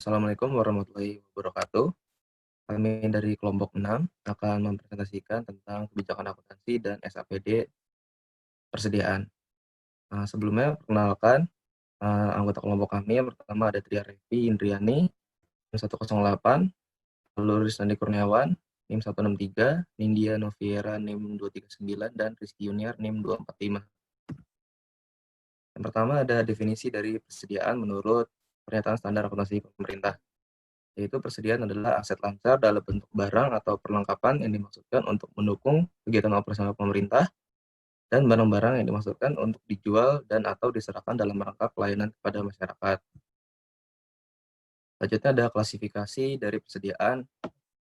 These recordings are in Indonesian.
Assalamualaikum warahmatullahi wabarakatuh. Kami dari kelompok 6 akan mempresentasikan tentang kebijakan akuntansi dan SAPD persediaan. Sebelumnya perkenalkan anggota kelompok kami. Yang pertama ada Tria Revi Indriani, NIM 108, lalu Rizlandi Kurniawan, NIM 163, Nindya Noviera, NIM 239, dan Rizky Yuniar, NIM 245. Yang pertama ada definisi dari persediaan menurut pernyataan standar akuntansi pemerintah, yaitu persediaan adalah aset lancar dalam bentuk barang atau perlengkapan yang dimaksudkan untuk mendukung kegiatan operasional pemerintah dan barang-barang yang dimaksudkan untuk dijual dan atau diserahkan dalam rangka pelayanan kepada masyarakat. Selanjutnya ada klasifikasi dari persediaan,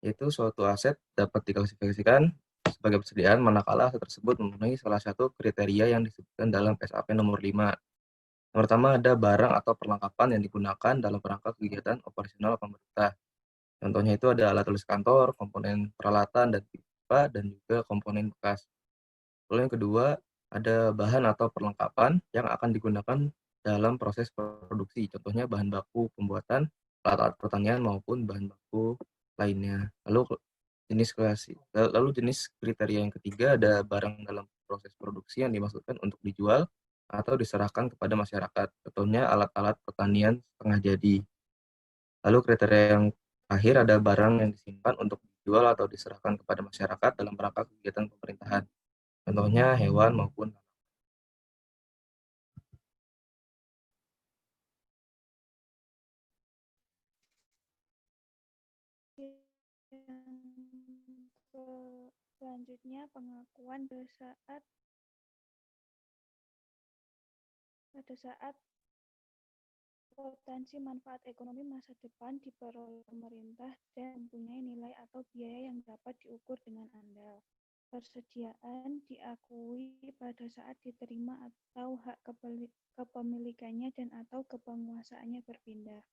yaitu suatu aset dapat diklasifikasikan sebagai persediaan manakala aset tersebut memenuhi salah satu kriteria yang disebutkan dalam SAP nomor 5. Yang pertama ada barang atau perlengkapan yang digunakan dalam rangka kegiatan operasional pemerintah. Contohnya itu ada alat tulis kantor, komponen peralatan dan pipa, dan juga komponen bekas. Lalu yang kedua, ada bahan atau perlengkapan yang akan digunakan dalam proses produksi. Contohnya bahan baku pembuatan alat-alat pertanian maupun bahan baku lainnya. Lalu jenis kriteria yang ketiga ada barang dalam proses produksi yang dimaksudkan untuk dijual atau diserahkan kepada masyarakat. Contohnya alat-alat pertanian setengah jadi. Lalu kriteria yang terakhir ada barang yang disimpan untuk dijual atau diserahkan kepada masyarakat dalam rangka kegiatan pemerintahan. Contohnya hewan maupun Selanjutnya pengakuan pada saat potensi manfaat ekonomi masa depan diperoleh pemerintah dan mempunyai nilai atau biaya yang dapat diukur dengan andal. Persediaan diakui pada saat diterima atau hak kepemilikannya dan atau kepenguasaannya berpindah.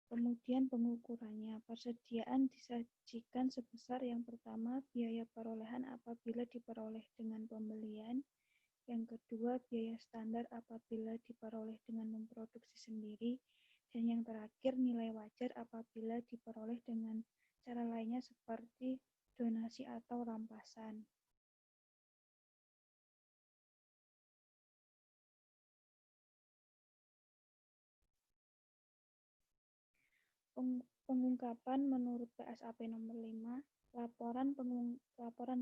Kemudian pengukurannya, persediaan disajikan sebesar yang pertama biaya perolehan apabila diperoleh dengan pembelian, yang kedua biaya standar apabila diperoleh dengan memproduksi sendiri, dan yang terakhir nilai wajar apabila diperoleh dengan cara lainnya seperti donasi atau rampasan. Pengungkapan menurut PSAP nomor 5, laporan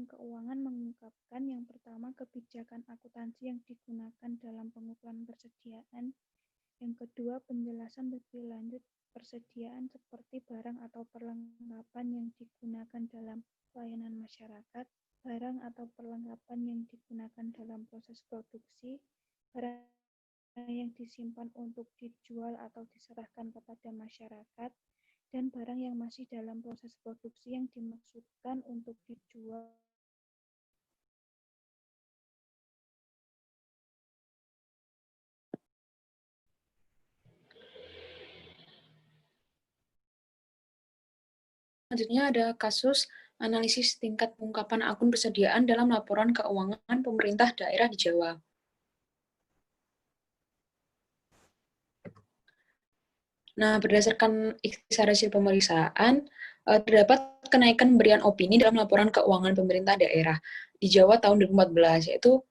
keuangan mengungkapkan yang pertama kebijakan akuntansi yang digunakan dalam pengumpulan persediaan, yang kedua penjelasan lebih lanjut persediaan seperti barang atau perlengkapan yang digunakan dalam pelayanan masyarakat, barang atau perlengkapan yang digunakan dalam proses produksi, barang yang disimpan untuk dijual atau diserahkan kepada masyarakat, dan barang yang masih dalam proses produksi yang dimaksudkan untuk dijual. Selanjutnya ada kasus analisis tingkat pengungkapan akun persediaan dalam laporan keuangan pemerintah daerah di Jawa. Nah, berdasarkan ikhtisar hasil pemeriksaan, terdapat kenaikan pemberian opini dalam laporan keuangan pemerintah daerah di Jawa tahun 2014, yaitu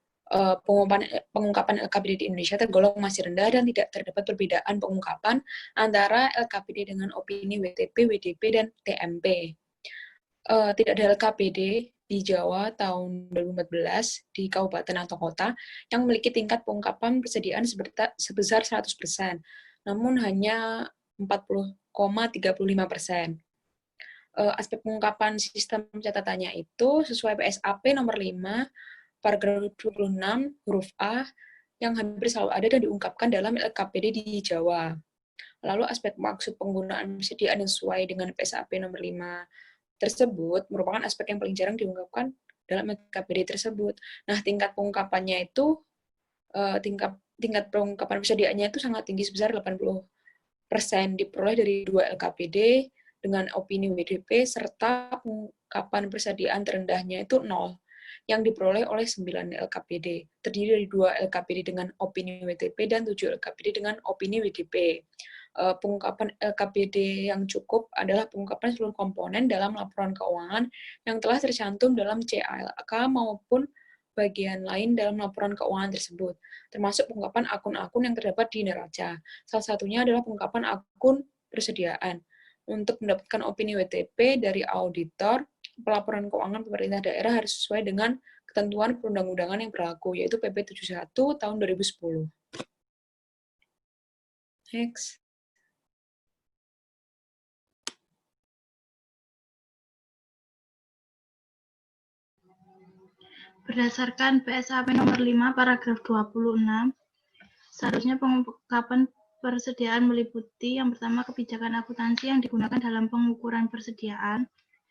pengungkapan LKPD di Indonesia tergolong masih rendah dan tidak terdapat perbedaan pengungkapan antara LKPD dengan opini WTP, WDP, dan TMP. Tidak ada LKPD di Jawa tahun 2014 di kabupaten atau kota yang memiliki tingkat pengungkapan persediaan sebesar 100%. Namun hanya 40,35%. Aspek pengungkapan sistem catatannya itu sesuai PSAP nomor 5, paragraf 26, huruf A, yang hampir selalu ada dan diungkapkan dalam LKPD di Jawa. Lalu aspek maksud penggunaan persediaan yang sesuai dengan PSAP nomor 5 tersebut merupakan aspek yang paling jarang diungkapkan dalam LKPD tersebut. Nah, tingkat pengungkapannya itu, tingkat pengungkapan persediaannya itu sangat tinggi sebesar 80% diperoleh dari 2 LKPD dengan opini WDP serta pengungkapan persediaan terendahnya itu 0 yang diperoleh oleh 9 LKPD, terdiri dari 2 LKPD dengan opini WTP dan 7 LKPD dengan opini WDP. pengungkapan LKPD yang cukup adalah pengungkapan seluruh komponen dalam laporan keuangan yang telah tercantum dalam CALK maupun bagian lain dalam laporan keuangan tersebut, termasuk pengungkapan akun-akun yang terdapat di neraca. Salah satunya adalah pengungkapan akun persediaan. Untuk mendapatkan opini WTP dari auditor, pelaporan keuangan pemerintah daerah harus sesuai dengan ketentuan perundang-undangan yang berlaku, yaitu PP 71 tahun 2010. Next. Berdasarkan PSAP nomor 5 paragraf 26, seharusnya pengungkapan persediaan meliputi yang pertama kebijakan akuntansi yang digunakan dalam pengukuran persediaan,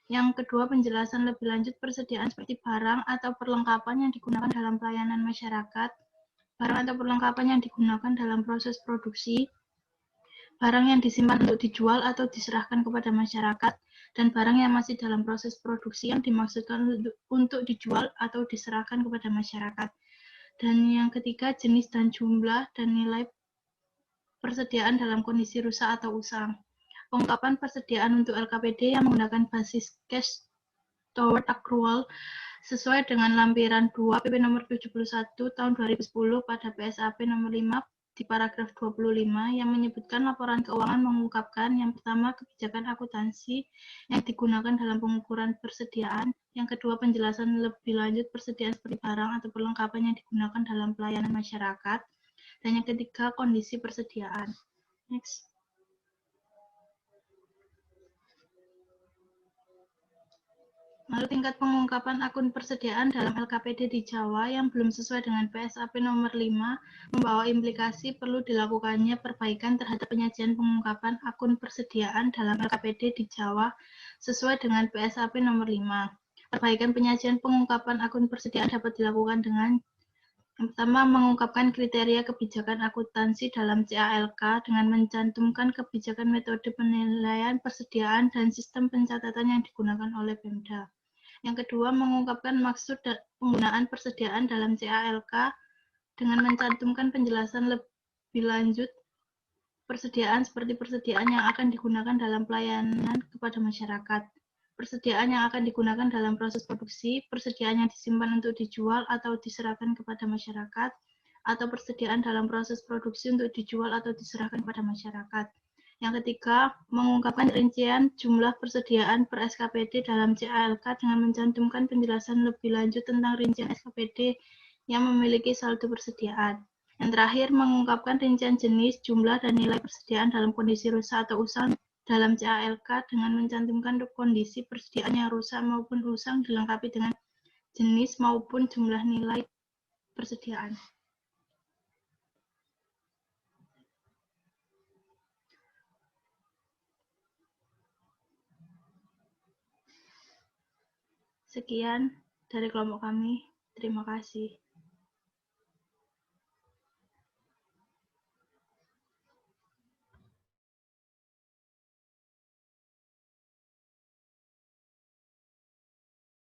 yang kedua penjelasan lebih lanjut persediaan seperti barang atau perlengkapan yang digunakan dalam pelayanan masyarakat, barang atau perlengkapan yang digunakan dalam proses produksi, barang yang disimpan untuk dijual atau diserahkan kepada masyarakat, dan barang yang masih dalam proses produksi yang dimaksudkan untuk dijual atau diserahkan kepada masyarakat. Dan yang ketiga, jenis dan jumlah dan nilai persediaan dalam kondisi rusak atau usang. Pengungkapan persediaan untuk LKPD yang menggunakan basis cash toward accrual sesuai dengan lampiran 2 PP nomor 71 tahun 2010 pada PSAP nomor 5 di paragraf 25 yang menyebutkan laporan keuangan mengungkapkan yang pertama kebijakan akuntansi yang digunakan dalam pengukuran persediaan, yang kedua penjelasan lebih lanjut persediaan seperti barang atau perlengkapan yang digunakan dalam pelayanan masyarakat, dan yang ketiga kondisi persediaan. Next. Lalu tingkat pengungkapan akun persediaan dalam LKPD di Jawa yang belum sesuai dengan PSAP nomor 5 membawa implikasi perlu dilakukannya perbaikan terhadap penyajian pengungkapan akun persediaan dalam LKPD di Jawa sesuai dengan PSAP nomor 5. Perbaikan penyajian pengungkapan akun persediaan dapat dilakukan dengan yang pertama, mengungkapkan kriteria kebijakan akuntansi dalam CALK dengan mencantumkan kebijakan metode penilaian persediaan dan sistem pencatatan yang digunakan oleh Pemda. Yang kedua, mengungkapkan maksud penggunaan persediaan dalam CALK dengan mencantumkan penjelasan lebih lanjut persediaan seperti persediaan yang akan digunakan dalam pelayanan kepada masyarakat, persediaan yang akan digunakan dalam proses produksi, persediaan yang disimpan untuk dijual atau diserahkan kepada masyarakat, atau persediaan dalam proses produksi untuk dijual atau diserahkan kepada masyarakat. Yang ketiga, mengungkapkan rincian jumlah persediaan per SKPD dalam CALK dengan mencantumkan penjelasan lebih lanjut tentang rincian SKPD yang memiliki saldo persediaan. Yang terakhir, mengungkapkan rincian jenis, jumlah, dan nilai persediaan dalam kondisi rusak atau usang dalam CALK dengan mencantumkan kondisi persediaan yang rusak maupun usang dilengkapi dengan jenis maupun jumlah nilai persediaan. Sekian dari kelompok kami. Terima kasih.